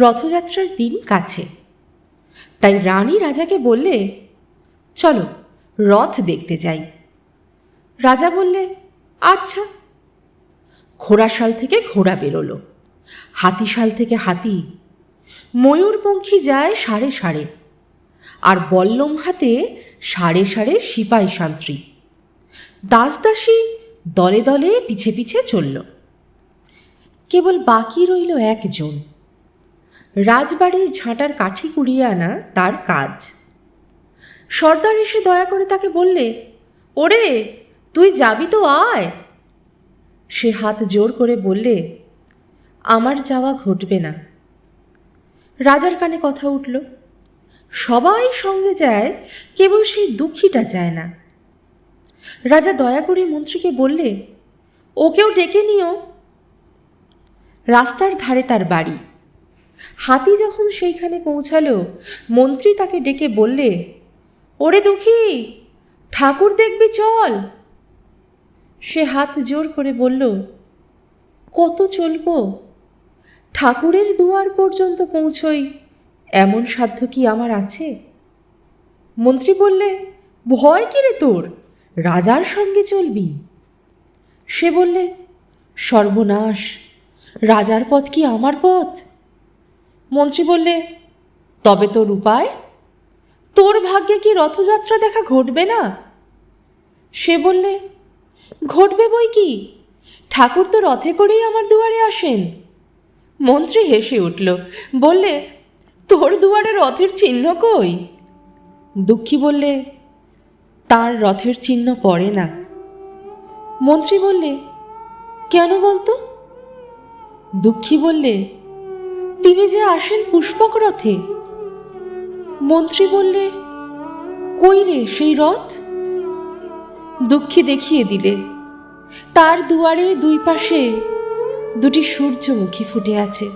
রথযাত্রার দিন কাছে, তাই রানী রাজাকে বললে, চলো রথ দেখতে যাই। রাজা বললে, আচ্ছা। ঘোড়াশাল থেকে ঘোড়া বেরোলো, হাতিশাল থেকে হাতি, ময়ূরপঙ্খী যায় সাড়ে সাড়ে, আর বল্লম হাতে সাড়ে সাড়ে সিপাই সান্ত্রী, দাসদাসী দলে দলে পিছে পিছে চলল। কেবল বাকি রইল একজন। রাজবাড়ির ঝাঁটার কাঠি কুড়িয়ে আনা তার কাজ। সর্দার এসে দয়া করে তাকে বললে, ওরে তুই যাবি তো আয়। সে হাত জোর করে বললে, আমার যাওয়া ঘটবে না। রাজার কানে কথা উঠল, সবাই সঙ্গে যায়, কেবল সেই দুঃখীটা যায় না। রাজা দয়া করে মন্ত্রীকে বললে, ওকেও ডেকে নিও। রাস্তার ধারে তার বাড়ি। হাতি যখন সেইখানে পৌঁছালো, মন্ত্রী তাকে ডেকে বললে, ওরে দুঃখী, ঠাকুর দেখবি চল। সে হাত জোর করে বলল, কত চলব? ঠাকুরের দুয়ার পর্যন্ত পৌঁছই এমন সাধ্য কি আমার আছে? মন্ত্রী বললে, ভয় কি রে তোর, রাজার সঙ্গে চলবি? সে বললে, সর্বনাশ, রাজার পথ কি আমার পথ? মন্ত্রী বললে, তবে তোর উপায়? তোর ভাগ্যে কি রথযাত্রা দেখা ঘটবে না? সে বললে, ঘটবে বই কি, ঠাকুর তো রথে করেই আমার দুয়ারে আসেন। মন্ত্রী হেসে উঠল, বললে, তোর দুয়ারে রথের চিহ্ন কই? দুঃখী বললে, তার রথের চিহ্ন পড়ে না। মন্ত্রী বললে, কেন বলতো? দুঃখী বললে, তিনি যে আসেন পুষ্পক রথে। মন্ত্রী বললে, কই রে সেই রথ? দুঃখী দেখিয়ে দিলে, তার দুয়ারের দুই পাশে দুটি সূর্যমুখী ফুটে আছে।